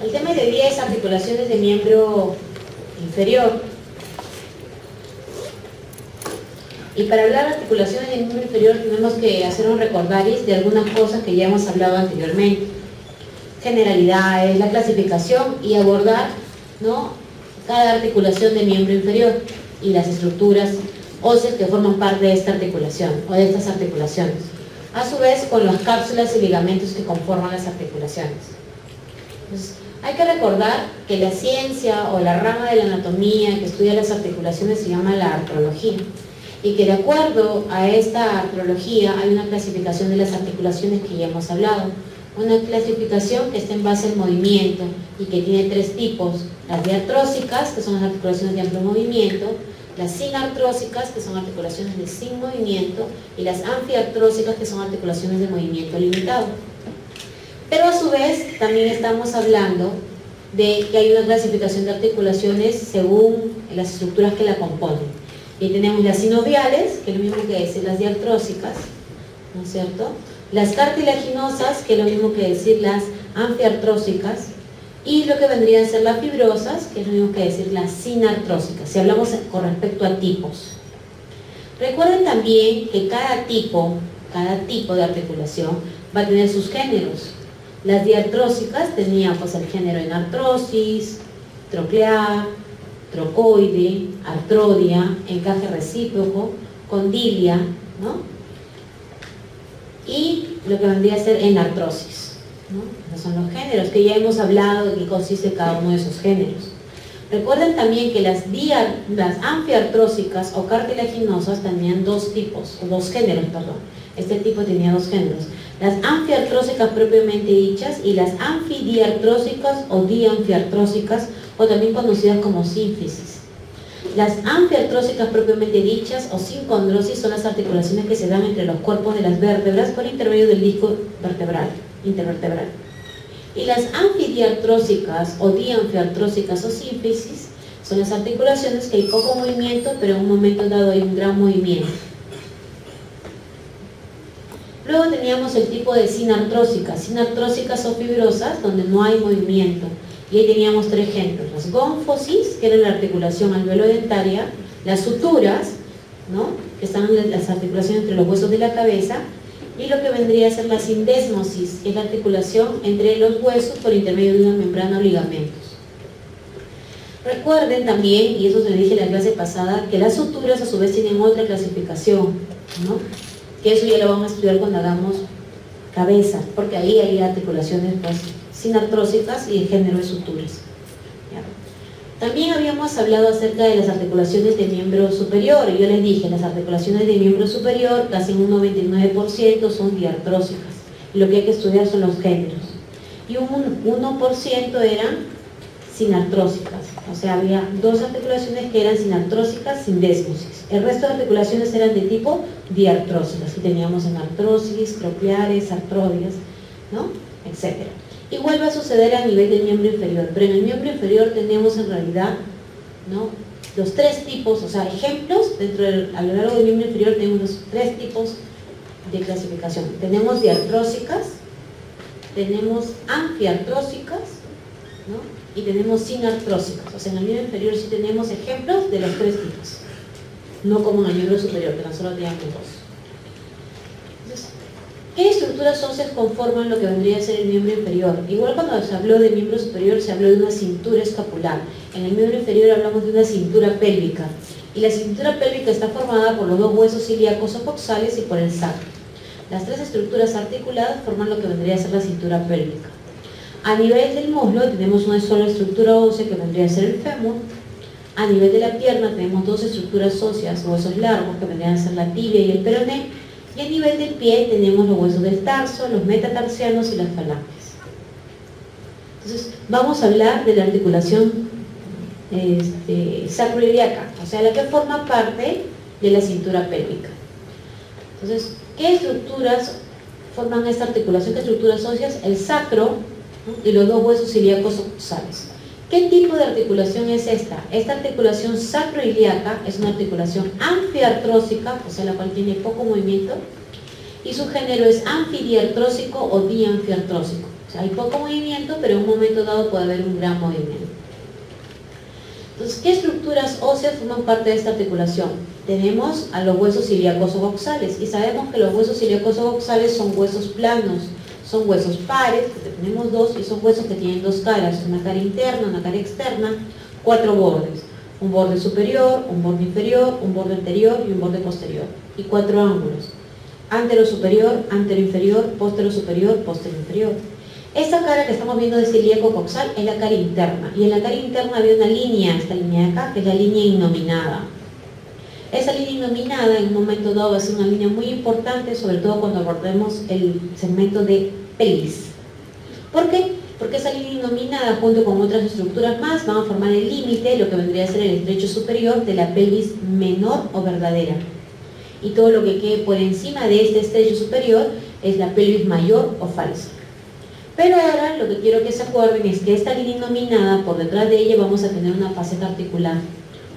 El tema de 10 articulaciones de miembro inferior. Y para hablar de articulaciones de miembro inferior tenemos que hacer un recordaris de algunas cosas que ya hemos hablado anteriormente. Generalidades, la clasificación y abordar, ¿no?, cada articulación de miembro inferior y las estructuras óseas que forman parte de esta articulación o de estas articulaciones. A su vez con las cápsulas y ligamentos que conforman las articulaciones. Entonces, hay que recordar que la ciencia o la rama de la anatomía que estudia las articulaciones se llama la artrología, y que de acuerdo a esta artrología hay una clasificación de las articulaciones que ya hemos hablado, una clasificación que está en base al movimiento y que tiene 3 tipos: las diartrósicas, que son las articulaciones de amplio movimiento; las sinartrósicas, que son articulaciones de sin movimiento; y las anfiartrósicas, que son articulaciones de movimiento limitado. Pero a su vez también estamos hablando de que hay una clasificación de articulaciones según las estructuras que la componen. Y tenemos las sinoviales, que es lo mismo que decir las diartrósicas, ¿no es cierto? Las cartilaginosas, que es lo mismo que decir las anfiartrósicas, y lo que vendrían a ser las fibrosas, que es lo mismo que decir las sinartrósicas, si hablamos con respecto a tipos. Recuerden también que cada tipo de articulación va a tener sus géneros. Las diartrósicas tenían pues el género en artrosis, troclear, trocoide, artrodia, encaje recíproco, condilia, ¿no?, y lo que vendría a ser en artrosis, ¿no? Esos son los géneros que ya hemos hablado de qué consiste cada uno de esos géneros. Recuerden también que las anfiartrósicas o cartilaginosas tenían 2 tipos, o 2 géneros, perdón. Este tipo tenía 2 géneros: las anfiartrósicas propiamente dichas y las anfidiartrósicas o dianfiartrósicas, o también conocidas como sínfisis. Las anfiartrósicas propiamente dichas o sincondrosis son las articulaciones que se dan entre los cuerpos de las vértebras por intermedio del disco vertebral, intervertebral. Y las anfidiartrósicas o dianfiartrósicas o sínfisis son las articulaciones que hay poco movimiento, pero en un momento dado hay un gran movimiento. Luego teníamos el tipo de sinartrósicas o fibrosas, donde no hay movimiento. Y ahí teníamos 3 ejemplos: las gónfosis, que era la articulación alveolo-dentaria; las suturas, ¿no?, que están en las articulaciones entre los huesos de la cabeza; y lo que vendría a ser la sindesmosis, que es la articulación entre los huesos por intermedio de una membrana o ligamentos. Recuerden también, y eso se lo dije en la clase pasada, que las suturas a su vez tienen otra clasificación, ¿no?, que eso ya lo vamos a estudiar cuando hagamos cabeza, porque ahí hay articulaciones pues sinartrósicas y el género de suturas. ¿Ya? También habíamos hablado acerca de las articulaciones de miembro superior, y yo les dije, las articulaciones de miembro superior, casi un 99% son diartrósicas, y lo que hay que estudiar son los géneros, y un 1% eran sinartrósicas, o sea, había 2 articulaciones que eran sinartrósicas sin desmosis. El resto de articulaciones eran de tipo diartrósicas, y teníamos en artrosis, crocleares, artrodias, ¿no?, etcétera. Igual va a suceder a nivel del miembro inferior, pero en el miembro inferior tenemos en realidad, ¿no?, los 3 tipos, o sea, ejemplos a lo largo del miembro inferior tenemos los 3 tipos de clasificación. Tenemos diartrósicas, tenemos anfiartrósicas, ¿no?, y tenemos sinartrósicas. O sea, en el miembro inferior sí tenemos ejemplos de los 3 tipos, no como en el miembro superior, que nosotros teníamos 2. Entonces, ¿qué estructuras óseas conforman lo que vendría a ser el miembro inferior? Igual cuando se habló de miembro superior se habló de una cintura escapular. En el miembro inferior hablamos de una cintura pélvica, y la cintura pélvica está formada por los 2 huesos ilíacos o coxales y por el sacro. Las 3 estructuras articuladas forman lo que vendría a ser la cintura pélvica. A nivel del muslo tenemos una sola estructura ósea que vendría a ser el fémur. A nivel de la pierna tenemos 2 estructuras óseas, huesos largos, que vendrían a ser la tibia y el peroné. Y a nivel del pie tenemos los huesos del tarso, los metatarsianos y las falanges. Entonces, vamos a hablar de la articulación sacroiliaca, o sea, la que forma parte de la cintura pélvica. Entonces, ¿qué estructuras forman esta articulación? ¿Qué estructuras óseas? El sacro, ¿no?, y los 2 huesos ilíacos o coxales. ¿Qué tipo de articulación es esta? Esta articulación sacroiliaca es una articulación anfiartrósica, o sea, la cual tiene poco movimiento, y su género es anfidiartrósico o dianfiartrósico. O sea, hay poco movimiento, pero en un momento dado puede haber un gran movimiento. Entonces, ¿qué estructuras óseas forman parte de esta articulación? Tenemos a los huesos ilíacos o coxales, y sabemos que los huesos ilíacos o coxales son huesos planos, son huesos pares, porque tenemos dos, y son huesos que tienen dos caras, una cara interna, una cara externa, 4 bordes, un borde superior, un borde inferior, un borde anterior y un borde posterior, y 4 ángulos, antero superior, antero inferior, póstero superior, póstero inferior. Esta cara que estamos viendo de este ilíaco coxal es la cara interna, y en la cara interna había una línea, esta línea de acá, que es la línea innominada. Esa línea innominada en un momento dado va a ser una línea muy importante, sobre todo cuando abordemos el segmento de pelvis. ¿Por qué? Porque esa línea innominada junto con otras estructuras más van a formar el límite, lo que vendría a ser el estrecho superior de la pelvis menor o verdadera. Y todo lo que quede por encima de este estrecho superior es la pelvis mayor o falsa. Pero ahora lo que quiero que se acuerden es que esta línea innominada, por detrás de ella vamos a tener una faceta articular.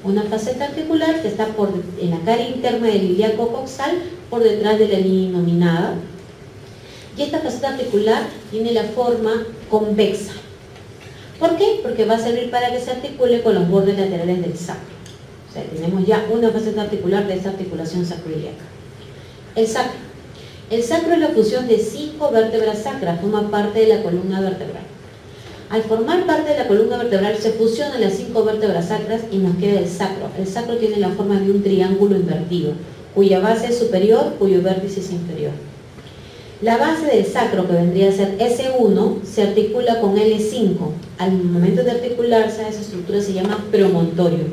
Una faceta articular que está en la cara interna del ilíaco coxal, por detrás de la línea innominada. Y esta faceta articular tiene la forma convexa. ¿Por qué? Porque va a servir para que se articule con los bordes laterales del sacro. O sea, tenemos ya una faceta articular de esta articulación sacroiliaca. El sacro. El sacro es la fusión de 5 vértebras sacras, forma parte de la columna vertebral. Al formar parte de la columna vertebral se fusionan las 5 vértebras sacras y nos queda el sacro. El sacro tiene la forma de un triángulo invertido, cuya base es superior, cuyo vértice es inferior. La base del sacro, que vendría a ser S1, se articula con L5. Al momento de articularse, esa estructura se llama promontorio.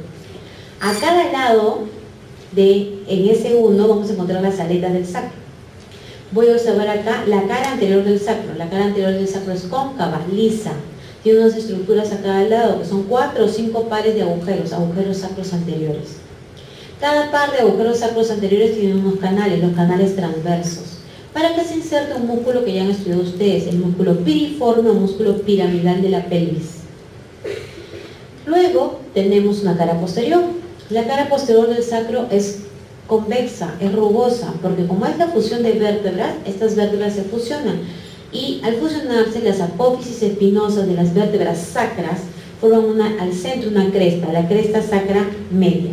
A cada lado en S1 vamos a encontrar las aletas del sacro. Voy a observar acá la cara anterior del sacro. La cara anterior del sacro es cóncava, lisa. Tiene unas estructuras a cada lado que son 4 o 5 pares de agujeros sacros anteriores. Cada par de agujeros sacros anteriores tiene unos canales, los canales transversos, para que se inserte un músculo que ya han estudiado ustedes, el músculo piriforme o músculo piramidal de la pelvis. Luego tenemos una cara posterior. La cara posterior del sacro es convexa, es rugosa, porque como es la fusión de vértebras, estas vértebras se fusionan y al fusionarse las apófisis espinosas de las vértebras sacras forman al centro una cresta, la cresta sacra media,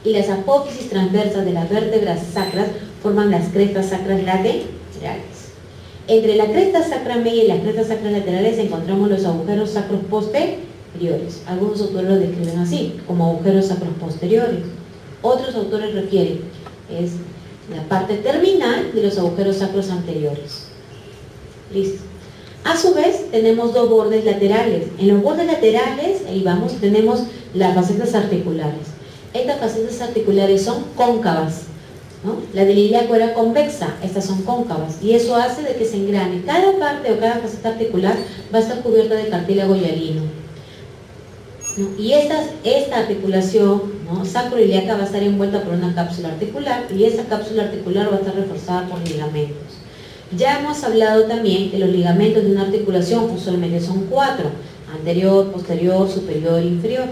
y las apófisis transversas de las vértebras sacras forman las crestas sacras laterales. Entre la cresta sacra media y las crestas sacras laterales encontramos los agujeros sacros posteriores. Algunos autores lo describen así, como agujeros sacros posteriores. Otros autores refieren, es la parte terminal de los agujeros sacros anteriores. Listo. A su vez, tenemos 2 bordes laterales. En los bordes laterales, ahí vamos, tenemos las facetas articulares. Estas facetas articulares son cóncavas, ¿no? La del ilíaco era convexa, estas son cóncavas, y eso hace de que se engrane. Cada parte o cada faceta articular va a estar cubierta de cartílago hialino, ¿no? Y esta articulación, ¿no?, sacroiliaca va a estar envuelta por una cápsula articular, y esa cápsula articular va a estar reforzada por ligamentos. Ya hemos hablado también que los ligamentos de una articulación usualmente son 4, anterior, posterior, superior e inferior,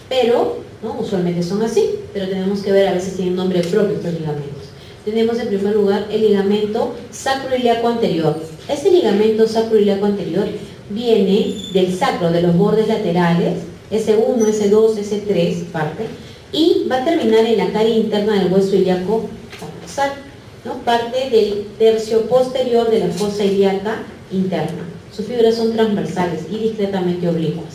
pero ¿no?, usualmente son así, pero tenemos que ver, a veces tienen nombre propio estos ligamentos. Tenemos en primer lugar el ligamento sacroiliaco anterior. Este ligamento sacroiliaco anterior viene del sacro, de los bordes laterales, S1, S2, S3 parte, y va a terminar en la cara interna del hueso ilíaco coxal, ¿no?, parte del tercio posterior de la fosa ilíaca interna. Sus fibras son transversales y discretamente oblicuas.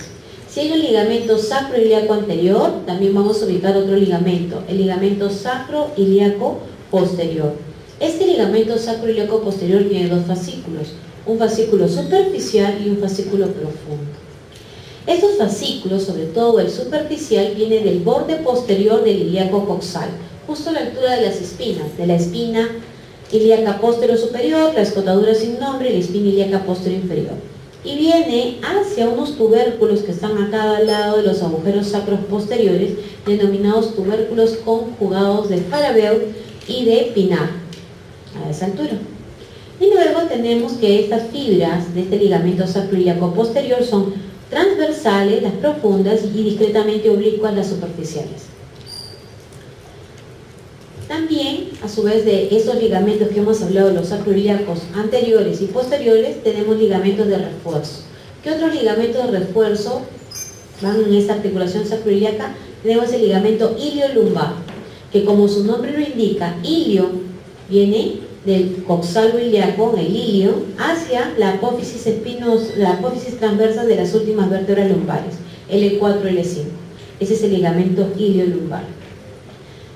Si hay un ligamento sacroiliaco anterior, también vamos a ubicar otro ligamento, el ligamento sacroiliaco posterior. Este ligamento sacroiliaco posterior tiene 2 fascículos, un fascículo superficial y un fascículo profundo. Estos fascículos, sobre todo el superficial, viene del borde posterior del ilíaco coxal, justo a la altura de las espinas, de la espina ilíaca posterior superior, la escotadura sin nombre y la espina ilíaca posterior inferior. Y viene hacia unos tubérculos que están a cada lado de los agujeros sacros posteriores, denominados tubérculos conjugados de Farabeau y de Pinard, a esa altura. Y luego tenemos que estas fibras de este ligamento sacroiliaco posterior son transversales, las profundas, y discretamente oblicuas, las superficiales. También, a su vez, de estos ligamentos que hemos hablado, los sacroiliacos anteriores y posteriores, tenemos ligamentos de refuerzo. ¿Qué otros ligamentos de refuerzo van en esta articulación sacroiliaca? Tenemos el ligamento ilio-lumbar, que como su nombre lo indica, ilio viene del coxalo ilíaco, el ilio, hacia la apófisis la apófisis transversa de las últimas vértebras lumbares, L4, L5. Ese es el ligamento ilio-lumbar.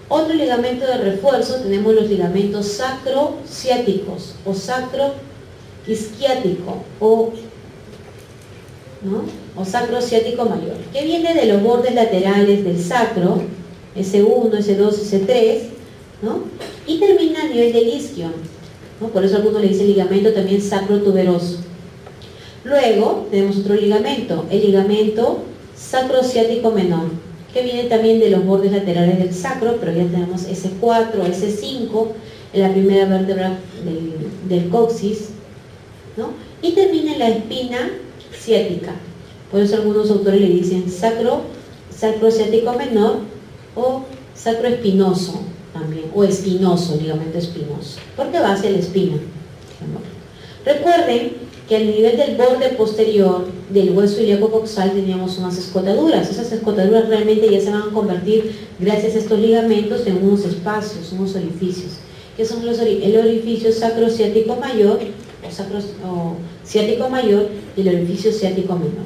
Otro ligamento de refuerzo, tenemos los ligamentos sacrociáticos o sacroisquiático o sacrociático mayor, que viene de los bordes laterales del sacro, S1, S2, S3, ¿no? Y termina a nivel del isquio, ¿no? Por eso algunos le dicen ligamento también sacrotuberoso. Luego tenemos otro ligamento, el ligamento sacrociático menor, que viene también de los bordes laterales del sacro, pero ya tenemos S4, S5 en la primera vértebra del coxis, ¿no? Y termina en la espina ciática. Por eso algunos autores le dicen sacrociático menor o sacroespinoso también, o espinoso, ligamento espinoso, porque va hacia la espina. Recuerden que al nivel del borde posterior del hueso ilíaco coxal teníamos unas escotaduras. Esas escotaduras realmente ya se van a convertir, gracias a estos ligamentos, en unos espacios, unos orificios, que son el orificio sacrociático mayor o ciático mayor y el orificio ciático menor.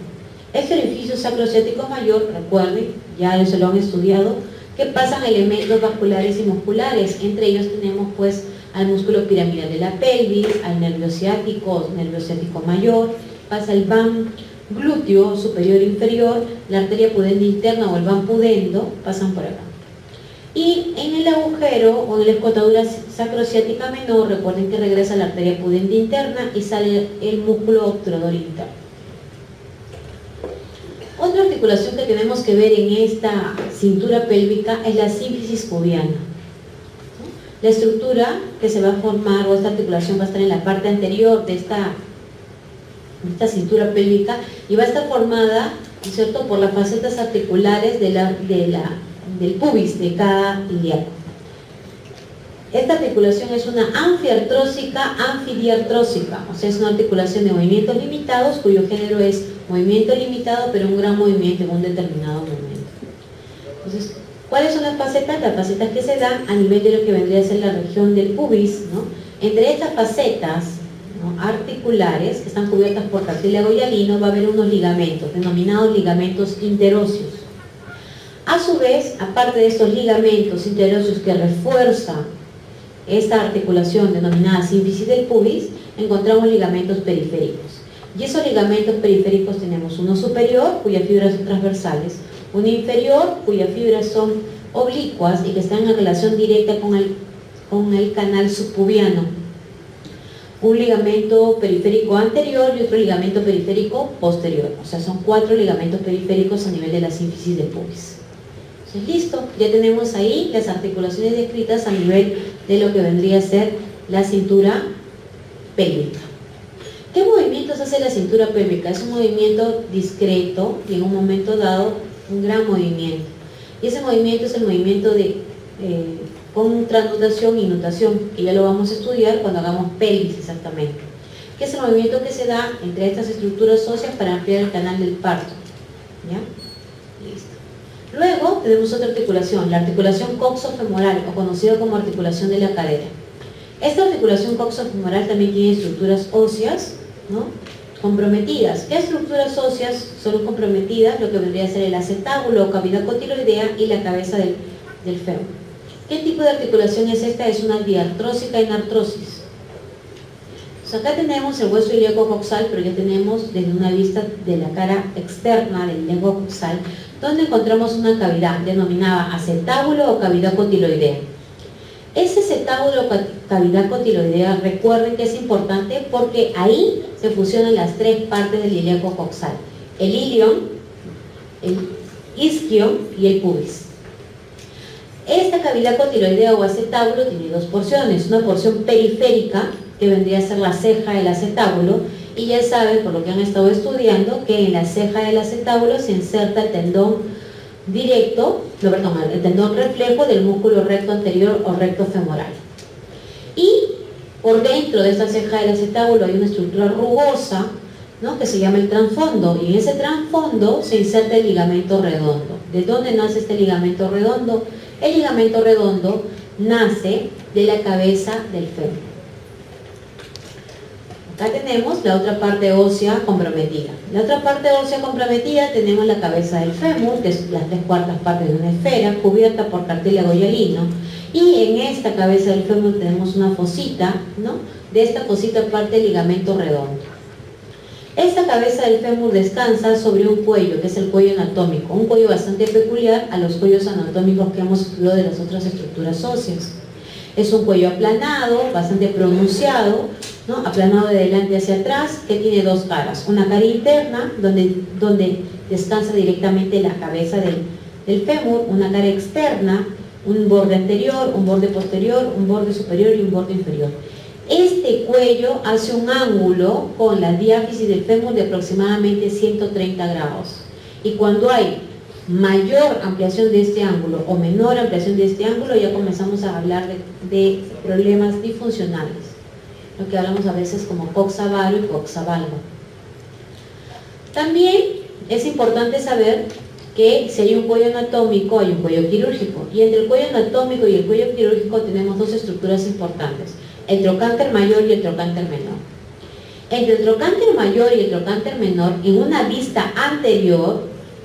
Este orificio sacrociático mayor, recuerden, ya se lo han estudiado, que pasan elementos vasculares y musculares. Entre ellos tenemos pues al músculo piramidal de la pelvis, al nervio ciático mayor, pasa el van glúteo superior e inferior, la arteria pudenda interna o el van pudendo, pasan por acá. Y en el agujero o en la escotadura sacrociática menor, recuerden que regresa la arteria pudenda interna y sale el músculo obturador interno. Otra articulación que tenemos que ver en esta cintura pélvica es la sínfisis pubiana. La estructura que se va a formar, o esta articulación, va a estar en la parte anterior de esta cintura pélvica y va a estar formada, ¿no es cierto?, por las facetas articulares del pubis de cada ilíaco. Esta articulación es una anfiartrósica, anfidiartrósica, o sea, es una articulación de movimientos limitados cuyo género es movimiento limitado, pero un gran movimiento en un determinado momento. Entonces, ¿cuáles son las facetas? Las facetas que se dan a nivel de lo que vendría a ser la región del pubis, ¿no? Entre estas facetas, ¿no?, articulares, que están cubiertas por cartílago hialino, va a haber unos ligamentos, denominados ligamentos interóseos. A su vez, aparte de estos ligamentos interóseos que refuerzan esta articulación denominada sínfisis del pubis, encontramos ligamentos periféricos. Y esos ligamentos periféricos tenemos uno superior, cuyas fibras son transversales, uno inferior, cuyas fibras son oblicuas y que están en relación directa con el canal subpubiano. Un ligamento periférico anterior y otro ligamento periférico posterior. O sea, son 4 ligamentos periféricos a nivel de la sínfisis del pubis. Entonces, listo, ya tenemos ahí las articulaciones descritas a nivel de lo que vendría a ser la cintura pélvica. ¿Qué movimientos hace la cintura pélvica? Es un movimiento discreto y en un momento dado un gran movimiento. Y ese movimiento es el movimiento de contranutación y nutación, que ya lo vamos a estudiar cuando hagamos pelvis exactamente. Que es el movimiento que se da entre estas estructuras óseas para ampliar el canal del parto. ¿Ya? Listo. Luego tenemos otra articulación, la articulación coxofemoral, o conocida como articulación de la cadera. Esta articulación coxofemoral también tiene estructuras óseas, ¿no?, comprometidas. ¿Qué estructuras óseas son comprometidas? Lo que vendría a ser el acetábulo o cavidad cotiloidea y la cabeza del fémur. ¿Qué tipo de articulación es esta? Es una diartrósica en artrosis. Pues acá tenemos el hueso ilíaco coxal, pero ya tenemos desde una vista de la cara externa del ilíaco coxal, donde encontramos una cavidad denominada acetábulo o cavidad cotiloidea. Ese acetábulo o cavidad cotiloidea, recuerden que es importante porque ahí se fusionan las 3 partes del ilíaco coxal: el ilion, el isquio y el pubis. Esta cavidad cotiloidea o acetábulo tiene 2 porciones, una porción periférica que vendría a ser la ceja del acetábulo, y ya saben, por lo que han estado estudiando, que en la ceja del acetábulo se inserta el tendón directo, no, perdón, el tendón reflejo del músculo recto anterior o recto femoral. Y por dentro de esta ceja del acetábulo hay una estructura rugosa, ¿no?, que se llama el transfondo, y en ese transfondo se inserta el ligamento redondo. ¿De dónde nace este ligamento redondo? El ligamento redondo nace de la cabeza del fémur. Acá tenemos la otra parte ósea comprometida. La otra parte ósea comprometida tenemos la cabeza del fémur, que es las 3/4 partes de una esfera, cubierta por cartílago hialino. Y en esta cabeza del fémur tenemos una fosita, ¿no? De esta fosita parte el ligamento redondo. Esta cabeza del fémur descansa sobre un cuello, que es el cuello anatómico, un cuello bastante peculiar a los cuellos anatómicos que hemos estudiado de las otras estructuras óseas. Es un cuello aplanado, bastante pronunciado, ¿no?, aplanado de delante hacia atrás, que tiene dos caras. Una cara interna, donde descansa directamente la cabeza del fémur, una cara externa, un borde anterior, un borde posterior, un borde superior y un borde inferior. Este cuello hace un ángulo con la diáfisis del fémur de aproximadamente 130 grados. Y cuando hay mayor ampliación de este ángulo o menor ampliación de este ángulo, ya comenzamos a hablar de problemas disfuncionales, lo que hablamos a veces como coxavalo y coxavalgo. También es importante saber que si hay un cuello anatómico, hay un cuello quirúrgico, y entre el cuello anatómico y el cuello quirúrgico tenemos dos estructuras importantes: el trocánter mayor y el trocánter menor. Entre el trocánter mayor y el trocánter menor, en una vista anterior,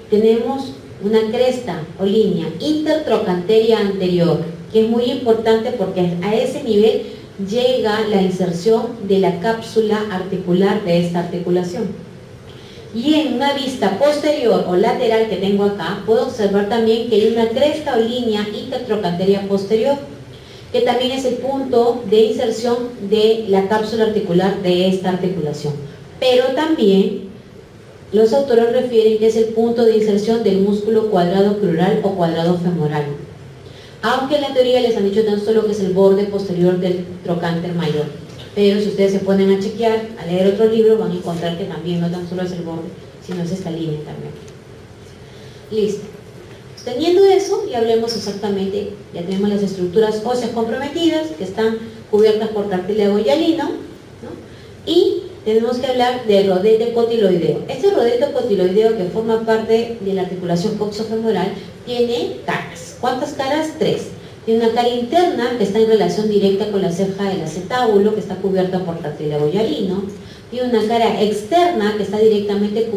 tenemos una cresta o línea intertrocanteria anterior, que es muy importante porque a ese nivel llega la inserción de la cápsula articular de esta articulación. Y en una vista posterior o lateral que tengo acá, puedo observar también que hay una cresta o línea intertrocanteria posterior, que también es el punto de inserción de la cápsula articular de esta articulación. Pero también los autores refieren que es el punto de inserción del músculo cuadrado crural o cuadrado femoral. Aunque en la teoría les han dicho tan solo que es el borde posterior del trocánter mayor. Pero si ustedes se ponen a chequear, a leer otro libro, van a encontrar que también no tan solo es el borde, sino es esta línea también. Listo. Teniendo eso, ya hablemos exactamente, ya tenemos las estructuras óseas comprometidas, que están cubiertas por cartílago hialino, ¿no? Y tenemos que hablar del rodete cotiloideo. Este rodete cotiloideo, que forma parte de la articulación coxofemoral, tiene caras. ¿Cuántas caras? 3. Tiene una cara interna que está en relación directa con la ceja del acetábulo, que está cubierta por cartílago hialino. Tiene una cara externa que está directamente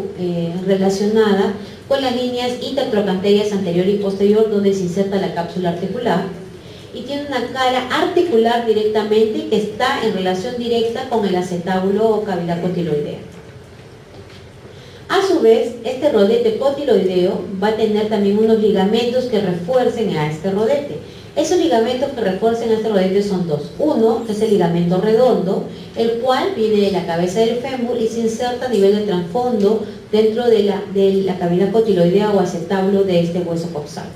relacionada con las líneas intertrocanterias anterior y posterior, donde se inserta la cápsula articular. Y tiene una cara articular directamente que está en relación directa con el acetábulo o cavidad cotiloidea. A su vez, este rodete cotiloideo va a tener también unos ligamentos que refuercen a este rodete. Esos ligamentos que refuercen a este rodete son dos. Uno, que es el ligamento redondo, el cual viene de la cabeza del fémur y se inserta a nivel de trasfondo dentro de la cavidad cotiloidea o acetábulo de este hueso coxal.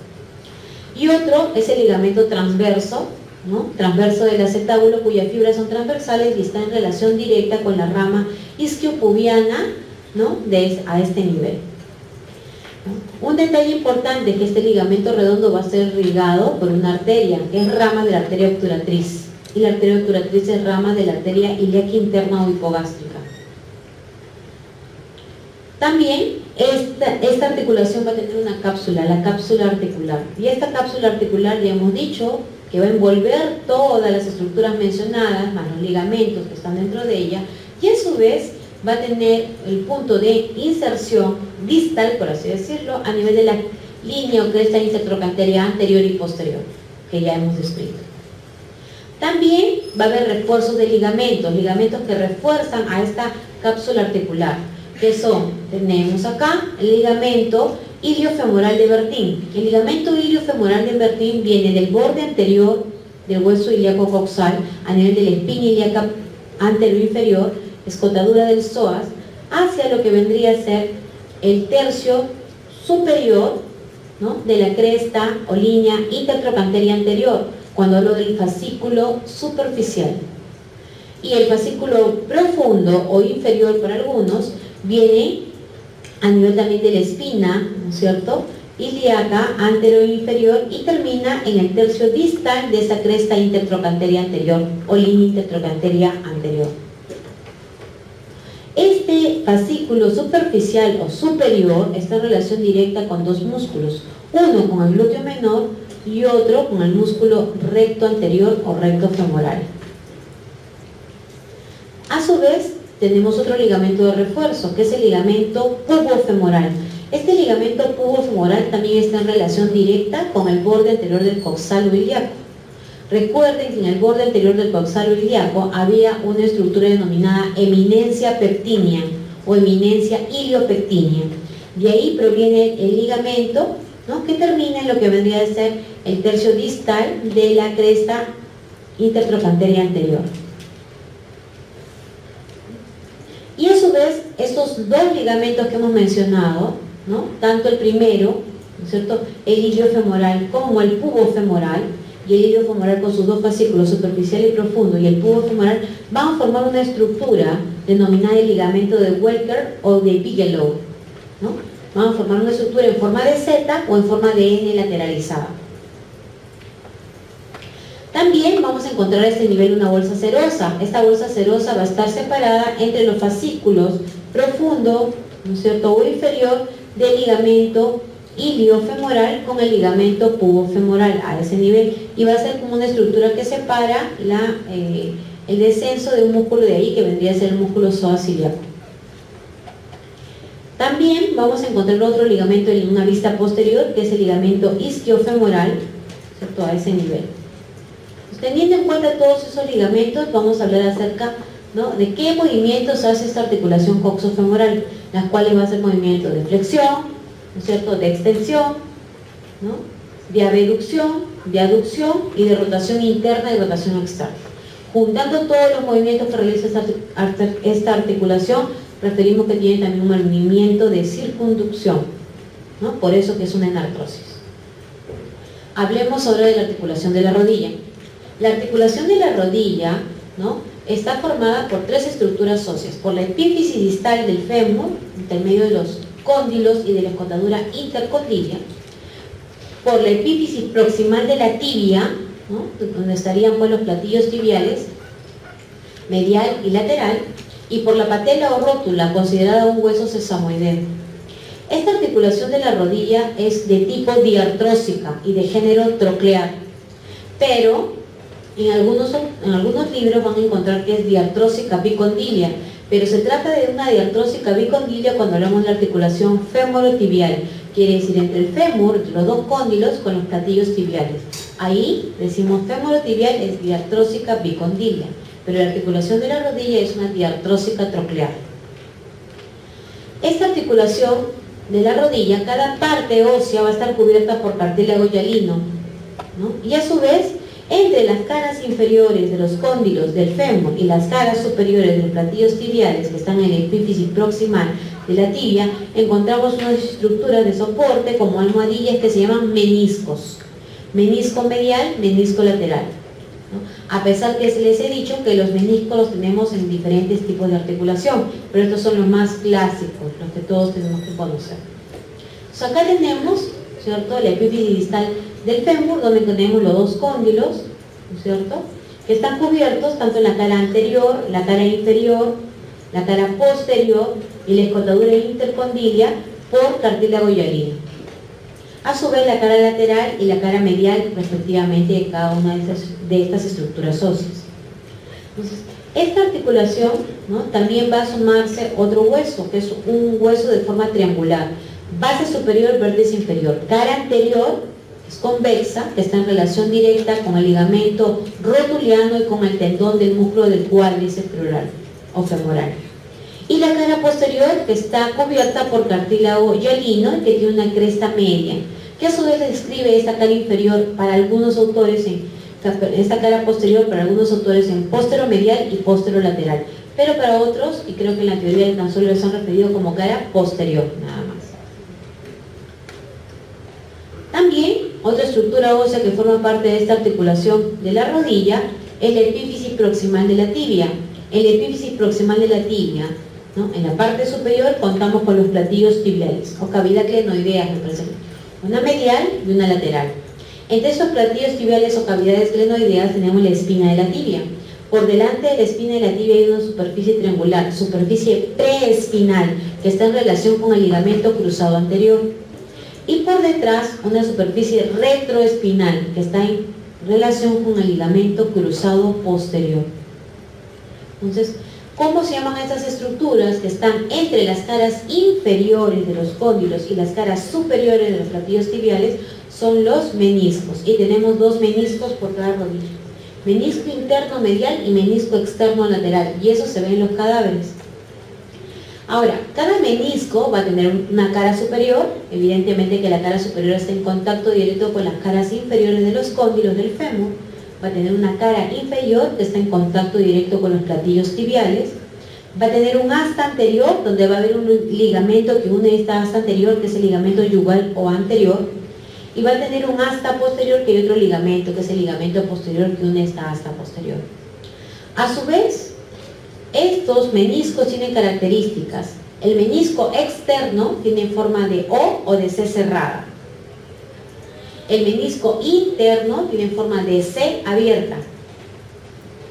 Y otro es el ligamento transverso, ¿no?, transverso del acetábulo, cuyas fibras son transversales y están en relación directa con la rama isquiopubiana, ¿no?, a este nivel. Un detalle importante es que este ligamento redondo va a ser irrigado por una arteria, que es rama de la arteria obturatriz, y la arteria obturatriz es rama de la arteria ilíaca interna o hipogástrica. También esta articulación va a tener una cápsula, la cápsula articular, y esta cápsula articular ya hemos dicho que va a envolver todas las estructuras mencionadas, más los ligamentos que están dentro de ella, y a su vez va a tener el punto de inserción distal, por así decirlo, a nivel de la línea o cresta intertrocanteria anterior y posterior, que ya hemos descrito. También va a haber refuerzos de ligamentos que refuerzan a esta cápsula articular, que son, tenemos acá el ligamento iliofemoral de Bertin. El ligamento iliofemoral de Bertin viene del borde anterior del hueso ilíaco coxal a nivel de la espina ilíaca anterior inferior, escotadura del psoas, hacia lo que vendría a ser el tercio superior, ¿no?, de la cresta o línea intertrocanteria anterior, cuando hablo del fascículo superficial. Y el fascículo profundo o inferior para algunos viene a nivel también de la espina, ¿no es cierto?, ilíaca anterior e inferior y termina en el tercio distal de esa cresta intertrochanteria anterior o línea intertrochanteria anterior. Este fascículo superficial o superior está en relación directa con dos músculos, uno con el glúteo menor y otro con el músculo recto anterior o recto femoral. A su vez, tenemos otro ligamento de refuerzo, que es el ligamento pubofemoral. Este ligamento pubofemoral también está en relación directa con el borde anterior del coxalo ilíaco. Recuerden que en el borde anterior del coxalo ilíaco había una estructura denominada eminencia pectínea o eminencia iliopectínea. De ahí proviene el ligamento, ¿no?, que termina en lo que vendría a ser el tercio distal de la cresta intertrochanteria anterior. Y a su vez, estos dos ligamentos que hemos mencionado, ¿no?, tanto el primero, ¿no es cierto?, el iliofemoral como el pubofemoral, y el iliofemoral con sus dos fascículos, superficial y profundo, y el pubofemoral, van a formar una estructura denominada el ligamento de Welker o de Bigelow, ¿no? Van a formar una estructura en forma de Z o en forma de N lateralizada. También vamos a encontrar a este nivel una bolsa serosa. Esta bolsa serosa va a estar separada entre los fascículos profundo, ¿no es cierto?, o inferior del ligamento iliofemoral con el ligamento pubofemoral a ese nivel, y va a ser como una estructura que separa el descenso de un músculo de ahí, que vendría a ser el músculo psoas ilíaco. También vamos a encontrar otro ligamento en una vista posterior, que es el ligamento isquiofemoral, ¿cierto?, a ese nivel. Teniendo en cuenta todos esos ligamentos, vamos a hablar acerca, ¿no?, de qué movimientos hace esta articulación coxofemoral, las cuales va a ser movimientos de flexión, ¿no es cierto?, de extensión, ¿no?, de abducción, de aducción y de rotación interna y rotación externa. Juntando todos los movimientos que realiza esta articulación, referimos que tiene también un movimiento de circunducción, ¿no?, por eso que es una enartrosis. Hablemos ahora de la articulación de la rodilla. La articulación de la rodilla, ¿no?, está formada por tres estructuras óseas: por la epífisis distal del fémur, entre medio de los cóndilos y de la escotadura intercondilia; por la epífisis proximal de la tibia, ¿no?, donde estarían pues los platillos tibiales, medial y lateral; y por la patela o rótula, considerada un hueso sesamoideo. Esta articulación de la rodilla es de tipo diartrósica y de género troclear, pero en algunos libros van a encontrar que es diartrósica bicondilia, pero se trata de una diartrósica bicondilia cuando hablamos de la articulación fémoro-tibial, quiere decir entre el fémur, entre los dos cóndilos, con los platillos tibiales. Ahí decimos fémoro-tibial es diartrósica bicondilia, pero la articulación de la rodilla es una diartrósica troclear. Esta articulación de la rodilla, cada parte ósea va a estar cubierta por cartílago hialino, ¿no?, y a su vez, entre las caras inferiores de los cóndilos del fémur y las caras superiores de los platillos tibiales, que están en la epífisis proximal de la tibia, encontramos unas estructuras de soporte como almohadillas que se llaman meniscos. Menisco medial, menisco lateral, ¿no?, a pesar que les he dicho que los meniscos los tenemos en diferentes tipos de articulación, pero estos son los más clásicos, los que todos tenemos que conocer. Entonces acá tenemos, ¿cierto?, la epífisis distal del fémur, donde tenemos los dos cóndilos, ¿no es cierto?, que están cubiertos tanto en la cara anterior, la cara inferior, la cara posterior y la escotadura intercondilia por cartílago hialino. A su vez, la cara lateral y la cara medial, respectivamente, de cada una de estas estructuras óseas. Entonces, esta articulación, ¿no?, también va a sumarse otro hueso, que es un hueso de forma triangular: base superior, vértice inferior. Cara anterior es convexa, que está en relación directa con el ligamento rotuliano y con el tendón del músculo del cuádriceps crural o femoral. Y la cara posterior, que está cubierta por cartílago hialino y que tiene una cresta media, que a su vez describe esta cara inferior para algunos autores esta cara posterior para algunos autores en posteromedial y posterolateral, pero para otros, y creo que en la teoría tan solo les han referido como cara posterior, nada más. También, otra estructura ósea que forma parte de esta articulación de la rodilla es la epífisis proximal de la tibia. En la epífisis proximal de la tibia, ¿no?, en la parte superior contamos con los platillos tibiales, o cavidad clinoidea, me parece, una medial y una lateral. Entre estos platillos tibiales o cavidades glenoideas tenemos la espina de la tibia. Por delante de la espina de la tibia hay una superficie triangular, superficie preespinal, que está en relación con el ligamento cruzado anterior. Y por detrás una superficie retroespinal, que está en relación con el ligamento cruzado posterior. Entonces, ¿cómo se llaman estas estructuras que están entre las caras inferiores de los cóndilos y las caras superiores de los platillos tibiales? Son los meniscos, y tenemos dos meniscos por cada rodilla. Menisco interno medial y menisco externo lateral, y eso se ve en los cadáveres. Ahora, cada menisco va a tener una cara superior, evidentemente que la cara superior está en contacto directo con las caras inferiores de los cóndilos del fémur. Va a tener una cara inferior que está en contacto directo con los platillos tibiales. Va a tener un asta anterior, donde va a haber un ligamento que une esta asta anterior, que es el ligamento yugal o anterior. Y va a tener un asta posterior, que hay otro ligamento, que es el ligamento posterior que une esta asta posterior. A su vez, estos meniscos tienen características. El menisco externo tiene forma de O de C cerrada. El menisco interno tiene forma de C abierta.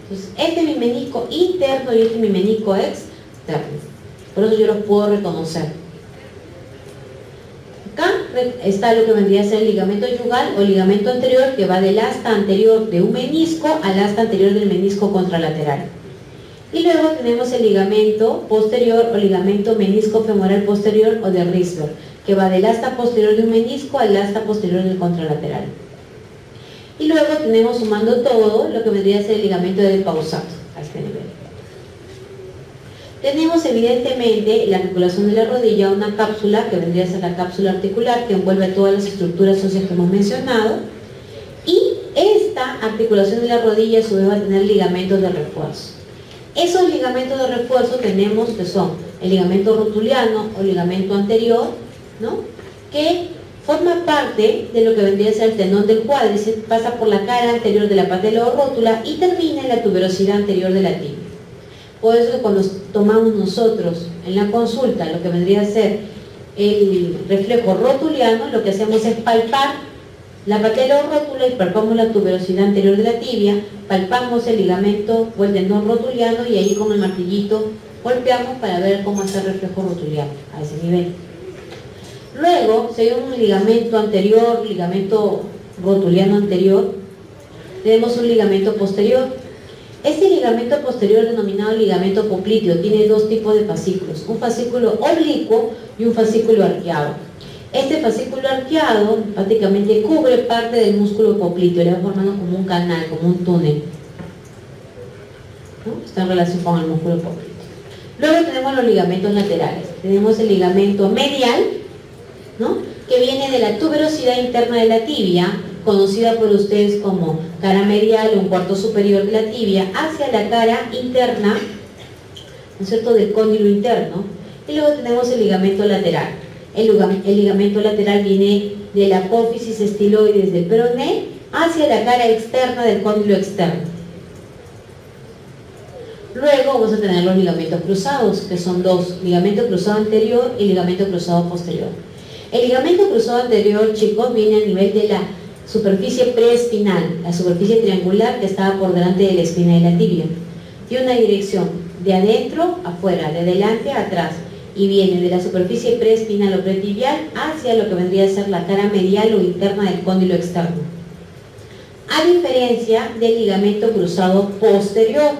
Entonces, este es mi menisco interno y este es mi menisco externo. Por eso yo los puedo reconocer. Acá está lo que vendría a ser el ligamento yugal o ligamento anterior, que va del asta anterior de un menisco al asta anterior del menisco contralateral. Y luego tenemos el ligamento posterior o ligamento menisco femoral posterior o de Risberg, que va del asta posterior de un menisco al asta posterior del contralateral. Y luego tenemos, sumando todo, lo que vendría a ser el ligamento de Pausato a este nivel. Tenemos evidentemente en la articulación de la rodilla una cápsula, que vendría a ser la cápsula articular, que envuelve todas las estructuras óseas que hemos mencionado. Y esta articulación de la rodilla a su vez va a tener ligamentos de refuerzo. Esos ligamentos de refuerzo tenemos que son el ligamento rotuliano o ligamento anterior, ¿no?, que forma parte de lo que vendría a ser el tendón del cuádriceps, pasa por la cara anterior de la patelorrótula y termina en la tuberosidad anterior de la tibia. Por eso que cuando tomamos nosotros en la consulta lo que vendría a ser el reflejo rotuliano, lo que hacemos es palpar la patelorrótula y palpamos la tuberosidad anterior de la tibia, palpamos el ligamento o el tendón rotuliano y ahí con el martillito golpeamos para ver cómo hace el reflejo rotuliano a ese nivel. Luego, si hay un ligamento anterior, ligamento rotuliano anterior, tenemos un ligamento posterior. Este ligamento posterior, denominado ligamento popliteo, tiene dos tipos de fascículos, un fascículo oblicuo y un fascículo arqueado. Este fascículo arqueado prácticamente cubre parte del músculo popliteo, le va formando como un canal, como un túnel, ¿no? Está en relación con el músculo popliteo. Luego tenemos los ligamentos laterales. Tenemos el ligamento medial, ¿no?, que viene de la tuberosidad interna de la tibia, conocida por ustedes como cara medial o un cuarto superior de la tibia, hacia la cara interna, ¿no es cierto?, del cóndilo interno. Y luego tenemos el ligamento lateral. El ligamento lateral viene de la apófisis estiloides del peroné hacia la cara externa del cóndilo externo. Luego vamos a tener los ligamentos cruzados, que son dos: ligamento cruzado anterior y ligamento cruzado posterior. El ligamento cruzado anterior, chicos, viene a nivel de la superficie preespinal, la superficie triangular que estaba por delante de la espina de la tibia. Tiene una dirección de adentro a afuera, de delante a atrás, y viene de la superficie preespinal o pretibial hacia lo que vendría a ser la cara medial o interna del cóndilo externo. A diferencia del ligamento cruzado posterior.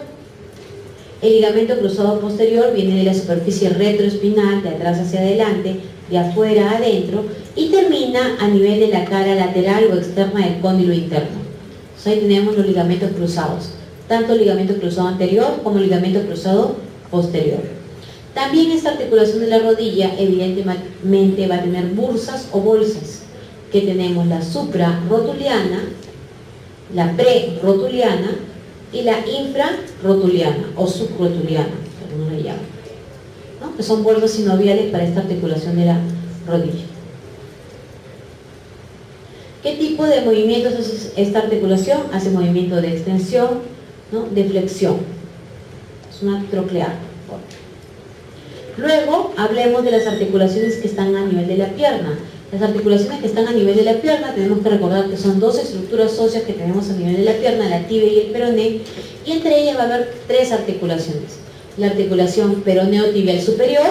El ligamento cruzado posterior viene de la superficie retroespinal, de atrás hacia adelante, de afuera a adentro, y termina a nivel de la cara lateral o externa del cóndilo interno. Entonces ahí tenemos los ligamentos cruzados, tanto el ligamento cruzado anterior como el ligamento cruzado posterior. También esta articulación de la rodilla evidentemente va a tener bursas o bolsas, que tenemos la suprarrotuliana, la prerrotuliana y la infrarrotuliana o subrotuliana, que algunos le llaman, ¿no?, que son bolsas sinoviales para esta articulación de la rodilla. ¿Qué tipo de movimientos hace esta articulación? Hace movimiento de extensión, ¿no?, de flexión. Es una troclear. Luego hablemos de las articulaciones que están a nivel de la pierna. Las articulaciones que están a nivel de la pierna, tenemos que recordar que son dos estructuras óseas que tenemos a nivel de la pierna, la tibia y el peroné, y entre ellas va a haber tres articulaciones. La articulación peroneo-tibial superior,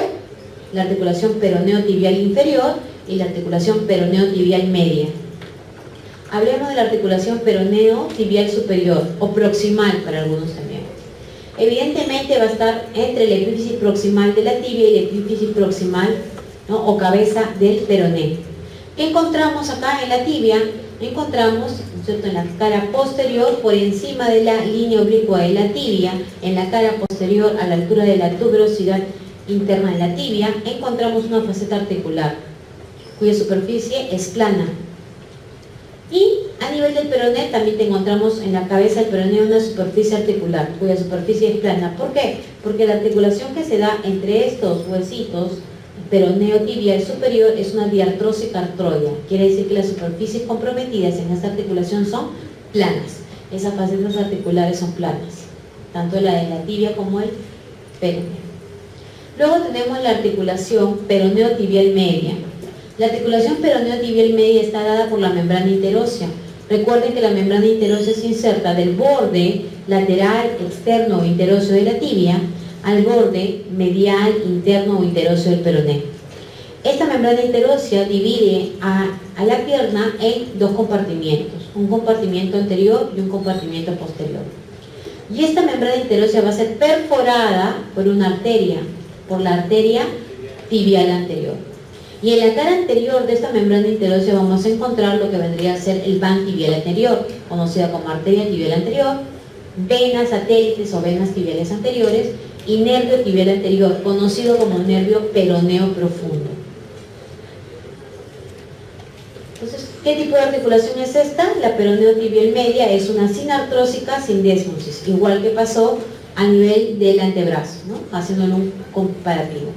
la articulación peroneo-tibial inferior y la articulación peroneo-tibial media. Hablemos de la articulación peroneo-tibial superior o proximal para algunos también. Evidentemente va a estar entre la epífisis proximal de la tibia y la epífisis proximal, ¿no?, o cabeza del peroné. ¿Qué encontramos acá en la tibia? Encontramos, ¿no es cierto?, en la cara posterior, por encima de la línea oblicua de la tibia, en la cara posterior a la altura de la tuberosidad interna de la tibia, encontramos una faceta articular cuya superficie es plana. Y a nivel del peroné también te encontramos en la cabeza del peroné una superficie articular cuya superficie es plana. ¿Por qué? Porque la articulación que se da entre estos huesitos peroneo tibial superior es una diartrósica artroidea. Quiere decir que las superficies comprometidas en esta articulación son planas. Esas facetas articulares son planas, tanto la de la tibia como el peroné. Luego tenemos la articulación peroneo tibial media. La articulación peroneo tibial media está dada por la membrana interósea. Recuerden que la membrana interósea se inserta del borde lateral, externo o interóseo de la tibia al borde medial, interno o interóseo del peroné. Esta membrana interósea divide a la pierna en dos compartimientos, un compartimiento anterior y un compartimiento posterior. Y esta membrana interósea va a ser perforada por una arteria, por la arteria tibial anterior. Y en la cara anterior de esta membrana interósea vamos a encontrar lo que vendría a ser el van tibial anterior, conocida como arteria tibial anterior, venas satélites o venas tibiales anteriores, y nervio tibial anterior, conocido como nervio peroneo profundo. Entonces, ¿qué tipo de articulación es esta? La peroneo tibial media es una sinartrósica sin desmosis, igual que pasó a nivel del antebrazo, ¿no?, haciéndolo un comparativo.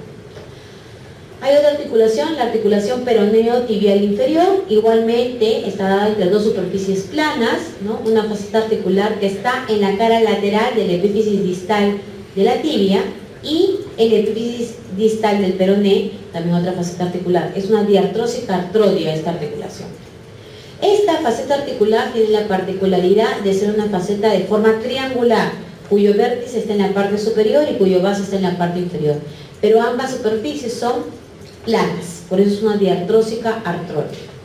Hay otra articulación, la articulación peroneo tibial inferior, igualmente está dada entre dos superficies planas, ¿no?, una faceta articular que está en la cara lateral de la epífisis distal de la tibia y en la epífisis distal del peroné, también otra faceta articular. Es una diartrósica artroidea esta articulación. Esta faceta articular tiene la particularidad de ser una faceta de forma triangular, cuyo vértice está en la parte superior y cuyo base está en la parte inferior. Pero ambas superficies son planas, por eso es una diartrósica artroidea.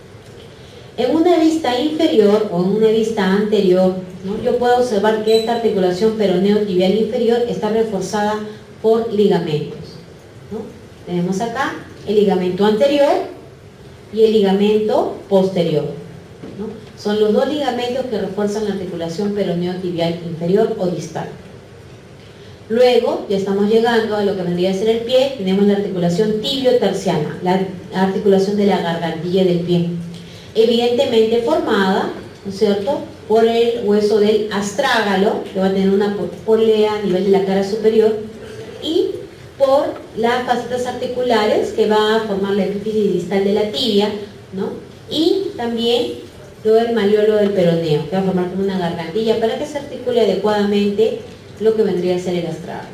En una vista inferior o en una vista anterior, ¿no?, yo puedo observar que esta articulación peroneo tibial inferior está reforzada por ligamentos, ¿no? Tenemos acá el ligamento anterior y el ligamento posterior, ¿no? Son los dos ligamentos que refuerzan la articulación peroneo tibial inferior o distal. Luego, ya estamos llegando a lo que vendría a ser el pie. Tenemos la articulación tibio-terciana, la articulación de la gargantilla del pie, evidentemente formada, ¿no es cierto?, por el hueso del astrágalo, que va a tener una polea a nivel de la cara superior, y por las facetas articulares que va a formar la epífisis distal de la tibia, ¿no?, y también todo el maleolo del peroneo, que va a formar como una gargantilla para que se articule adecuadamente lo que vendría a ser el astrágalo.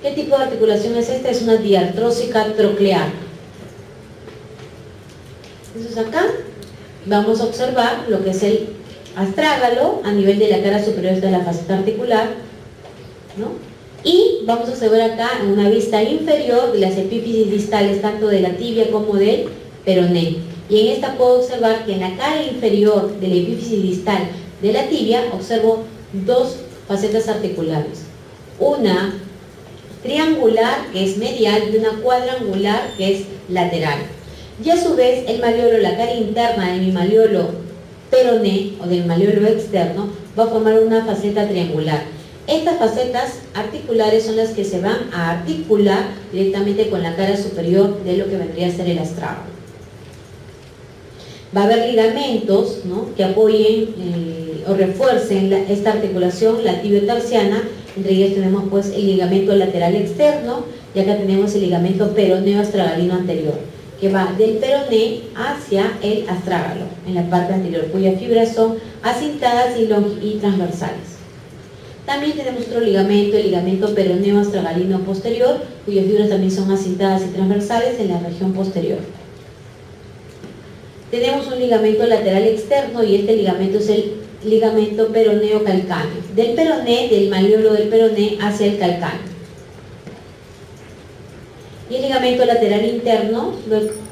¿Qué tipo de articulación es esta? Es una diartrósica troclear. Entonces acá vamos a observar lo que es el astrágalo a nivel de la cara superior de la faceta articular, ¿no? Y vamos a observar acá en una vista inferior de las epífisis distales tanto de la tibia como del peroné. Y en esta puedo observar que en la cara inferior de la epífisis distal de la tibia observo dos facetas articulares, una triangular que es medial y una cuadrangular que es lateral. Y a su vez el maleolo, la cara interna de mi maleolo peroné o del maleolo externo, va a formar una faceta triangular. Estas facetas articulares son las que se van a articular directamente con la cara superior de lo que vendría a ser el astrágalo. Va a haber ligamentos, ¿no?, que apoyen o refuercen esta articulación, la tibio-terciana. Entre ellos tenemos pues el ligamento lateral externo, y acá tenemos el ligamento peroneo astragalino anterior, que va del peroné hacia el astrágalo, en la parte anterior, cuyas fibras son acintadas y transversales. También tenemos otro ligamento, el ligamento peroneo astragalino posterior, cuyas fibras también son acintadas y transversales en la región posterior. tenemos un ligamento lateral externo y este ligamento es el ligamento peroneo calcáneo. Del peroné, del malleolo del peroné hacia el calcáneo. Y el ligamento lateral interno,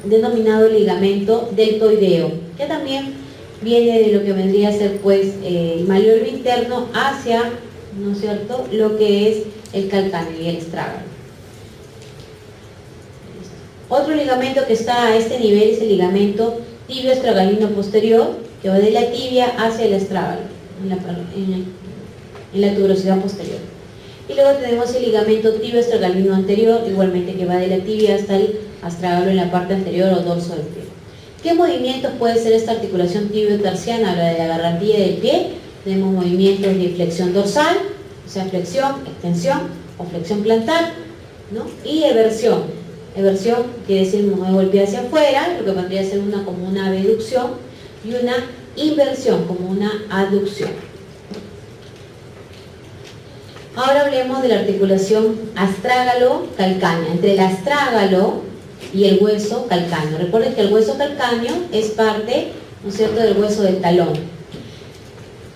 denominado ligamento deltoideo, que también viene de lo que vendría a ser pues el malleolo interno hacia, ¿no es cierto?, lo que es el calcáneo y el estrágalo. Otro ligamento que está a este nivel es el ligamento tibio-estragalino posterior, que va de la tibia hacia el estrágalo, en la tuberosidad posterior. Y luego tenemos el ligamento tibio-estragalino anterior, igualmente que va de la tibia hasta el astrágalo en la parte anterior o dorso del pie. ¿Qué movimientos puede ser esta articulación tibio-tarsiana? Habla de la garrantilla del pie. Tenemos movimientos de flexión dorsal, o sea, flexión, extensión o flexión plantar, ¿no? Y eversión. Eversión quiere decir muevo el pie hacia afuera, lo que vendría a ser como una abducción, y una inversión como una aducción. Ahora hablemos de la articulación astrágalo-calcánea, entre el astrágalo y el hueso calcáneo. Recuerden que el hueso calcáneo es parte, ¿no es cierto?, del hueso del talón.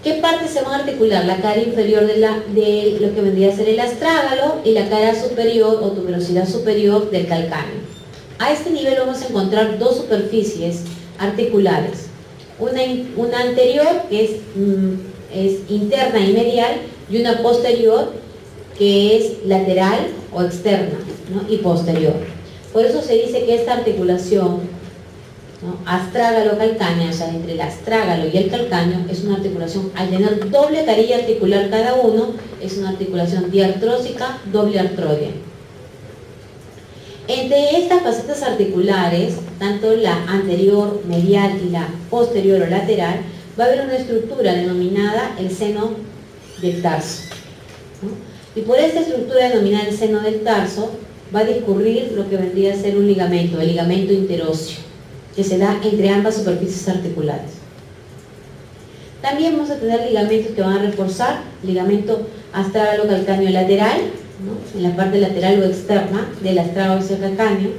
¿Qué partes se van a articular? La cara inferior de lo que vendría a ser el astrágalo y la cara superior o tuberosidad superior del calcáneo. A este nivel vamos a encontrar dos superficies articulares. Una anterior, que es interna y medial, y una posterior, que es lateral o externa, ¿no?, y posterior. Por eso se dice que esta articulación, ¿no?, astrágalo-calcánea, o sea, entre el astrágalo y el calcáneo, es una articulación, al tener doble carilla articular cada uno, es una articulación diartrósica, doble artroide. Entre estas facetas articulares, tanto la anterior, medial y la posterior o lateral, va a haber una estructura denominada el seno del tarso, ¿no? Y por esta estructura denominada el seno del tarso va a discurrir lo que vendría a ser un ligamento, el ligamento interóseo, que se da entre ambas superficies articulares. También vamos a tener ligamentos que van a reforzar, ligamento astrágalo-calcáneo lateral, ¿no?, en la parte lateral o externa del astrágalo hacia el calcáneo,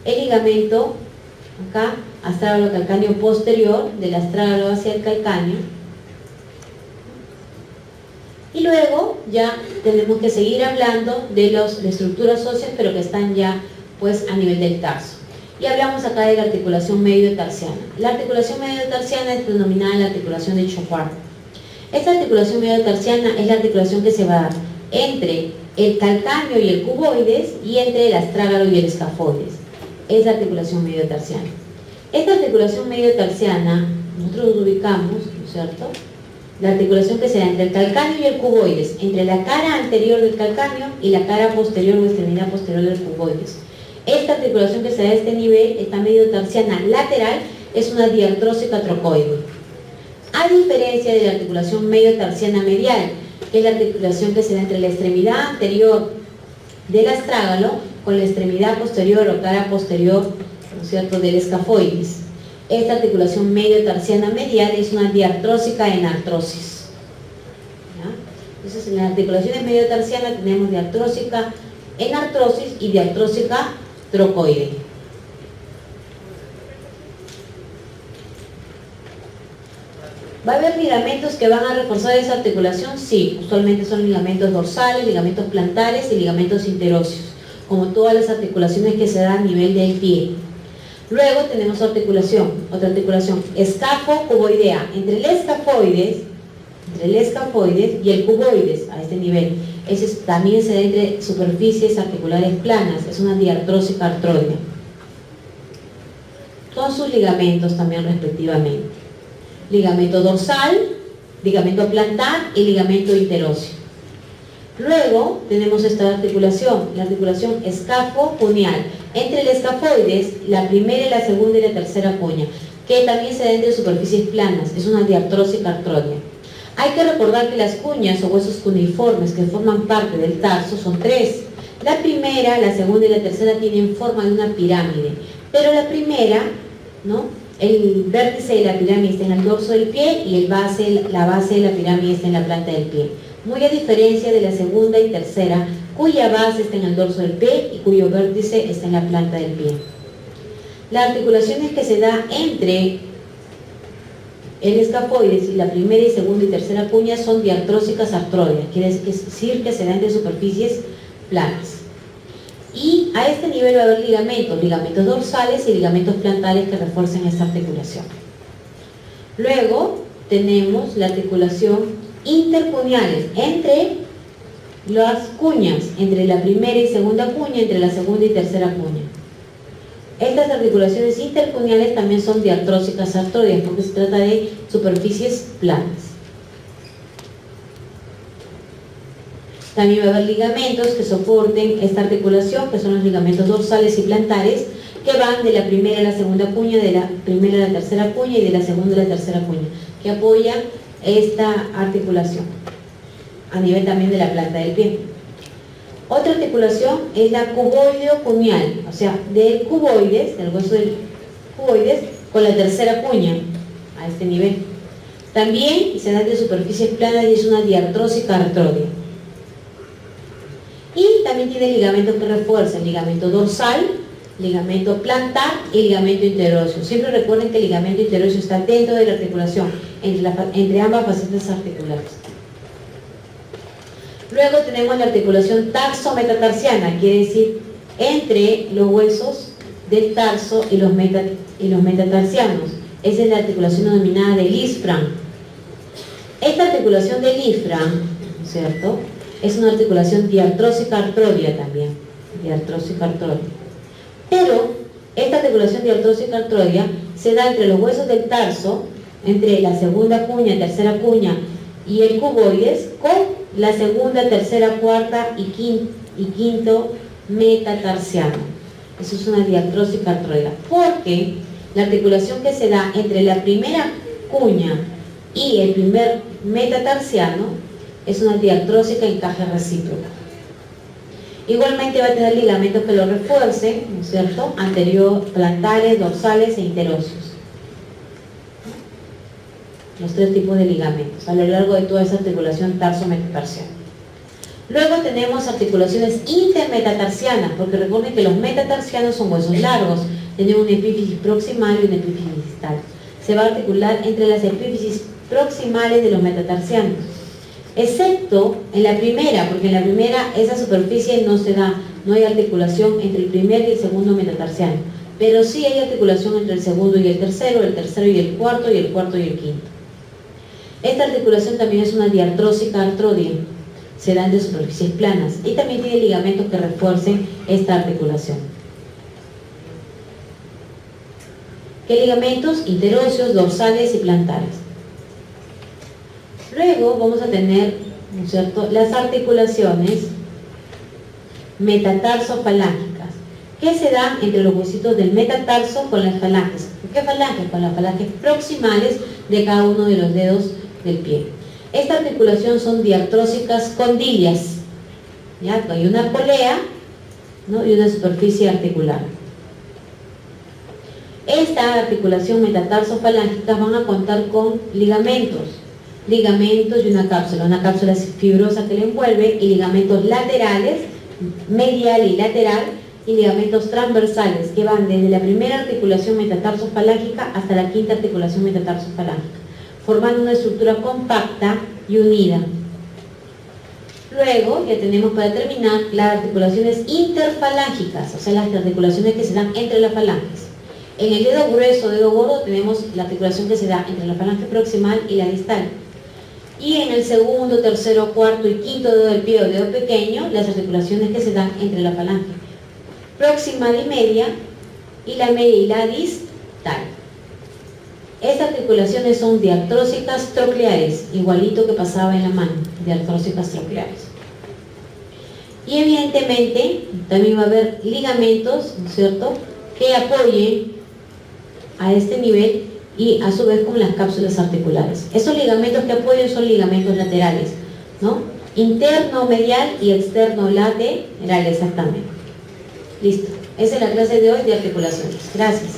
el ligamento acá astrágalo-calcáneo posterior del astrágalo hacia el calcáneo. Y luego ya tenemos que seguir hablando de las estructuras óseas, pero que están ya pues a nivel del tarso. Y hablamos acá de la articulación medio-tarsiana. La articulación medio-tarsiana es denominada la articulación de Chopard. Esta articulación medio-tarsiana es la articulación que se va a dar entre el calcáneo y el cuboides y entre el astrágalo y el escafoides. Es la articulación medio-tarsiana. Esta articulación medio-tarsiana nosotros lo ubicamos, ¿no es cierto?, la articulación que se da entre el calcáneo y el cuboides, entre la cara anterior del calcáneo y la cara posterior o extremidad posterior del cuboides. Esta articulación que se da a este nivel, esta medio-tarsiana lateral, es una diartrósica trocoide. A diferencia de la articulación medio-tarsiana medial, que es la articulación que se da entre la extremidad anterior del astrágalo con la extremidad posterior o cara posterior, ¿no es cierto?, del escafoides. Esta articulación medio-tarsiana medial es una diartrósica en artrosis. ¿Ya? Entonces, en las articulaciones medio-tarsianas tenemos diartrósica en artrosis y diartrósica trocoide. ¿Va a haber ligamentos que van a reforzar esa articulación? Sí, usualmente son ligamentos dorsales, ligamentos plantares y ligamentos interóseos, como todas las articulaciones que se dan a nivel del pie. Luego tenemos otra articulación, escafo-cuboidea, entre el escafoides y el cuboides, a este nivel. Ese también se da entre superficies articulares planas, es una diartrósica artroidea. Con sus ligamentos también respectivamente. Ligamento dorsal, ligamento plantar y ligamento interóseo. Luego tenemos esta articulación, la articulación escafo-cuneal, entre el escafoides, la primera, la segunda y la tercera cuña, que también se da entre superficies planas, es una diartrósica artroidea. Hay que recordar que las cuñas o huesos cuneiformes que forman parte del tarso son tres. La primera, la segunda y la tercera tienen forma de una pirámide, pero la primera, ¿no?, el vértice de la pirámide está en el dorso del pie y la base de la pirámide está en la planta del pie. Muy a diferencia de la segunda y tercera, cuya base está en el dorso del pie y cuyo vértice está en la planta del pie. Las articulaciones que se da entre el escafoides y la primera y segunda y tercera cuña son diartrósicas artrodias, quiere decir que se da entre superficies planas. Y a este nivel va a haber ligamentos dorsales y ligamentos plantales que refuercen esta articulación. Luego tenemos la articulación intercuñales entre las cuñas, entre la primera y segunda cuña, entre la segunda y tercera cuña. Estas articulaciones intercuñales también son diartrósicas artrodias porque se trata de superficies planas. También va a haber ligamentos que soporten esta articulación, que son los ligamentos dorsales y plantares, que van de la primera a la segunda cuña, de la primera a la tercera cuña y de la segunda a la tercera cuña, que apoyan esta articulación a nivel también de la planta del pie. Otra articulación es la cuboideo-cuñal, o sea, del cuboides, del hueso del cuboides, con la tercera cuña, a este nivel. También se da de superficies planas y es una diartrósica artrodia. Y también tiene ligamentos que refuerzan, ligamento dorsal, ligamento plantar y ligamento interóseo. Siempre recuerden que el ligamento interóseo está dentro de la articulación, entre ambas facetas articulares. Luego tenemos la articulación tarso-metatarsiana, quiere decir entre los huesos del tarso y los metatarsianos. Esa es la articulación denominada del isfran. Esta articulación del isfran, ¿cierto?, es una articulación diartrósica artrodia también, diartrósica artrodia. Pero esta articulación diartrósica artrodia se da entre los huesos del tarso, entre la segunda cuña, tercera cuña y el cuboides, con la segunda, tercera, cuarta y quinto metatarsiano. Eso es una diartrósica artrodia, porque la articulación que se da entre la primera cuña y el primer metatarsiano es una diartrósica encaje recíproca. Igualmente va a tener ligamentos que lo refuercen, ¿no es cierto?, anterior, plantares, dorsales e interóseos. Los tres tipos de ligamentos a lo largo de toda esa articulación tarso-metatarsiana. Luego tenemos articulaciones intermetatarsianas, porque recuerden que los metatarsianos son huesos largos, tienen una epífisis proximal y una epífisis distal. Se va a articular entre las epífisis proximales de los metatarsianos, excepto en la primera, porque en la primera esa superficie no se da, no hay articulación entre el primer y el segundo metatarsiano, pero sí hay articulación entre el segundo y el tercero y el cuarto y el cuarto y el quinto. Esta articulación también es una diartrósica artrodia, se dan de superficies planas y también tiene ligamentos que refuercen esta articulación. ¿Qué ligamentos? Interóseos, dorsales y plantares. Luego vamos a tener, ¿no es cierto?, las articulaciones metatarsofalángicas, que se dan entre los huesitos del metatarso con las falanges. ¿Qué falanges? Con las falanges proximales de cada uno de los dedos del pie. Esta articulación son diartrósicas condilias, ¿ya? Hay una polea, ¿no?, y una superficie articular. Esta articulación metatarsofalángicas van a contar con ligamentos y una cápsula fibrosa que le envuelve, y ligamentos laterales, medial y lateral, y ligamentos transversales que van desde la primera articulación metatarsofalágica hasta la quinta articulación metatarsofalágica, formando una estructura compacta y unida. Luego ya tenemos, para terminar, las articulaciones interfalángicas, o sea, las articulaciones que se dan entre las falanges. En el dedo grueso, dedo gordo, tenemos la articulación que se da entre la falange proximal y la distal. Y en el segundo, tercero, cuarto y quinto dedo del pie o dedo pequeño, las articulaciones que se dan entre la falange proximal y la media y la distal. Estas articulaciones son diartrósicas trocleares, igualito que pasaba en la mano, diartrósicas trocleares. Y evidentemente también va a haber ligamentos, ¿no es cierto?, que apoyen a este nivel y a su vez con las cápsulas articulares. Esos ligamentos que apoyan son ligamentos laterales, ¿no? Interno medial y externo lateral, exactamente. Listo. Esa es la clase de hoy de articulaciones. Gracias.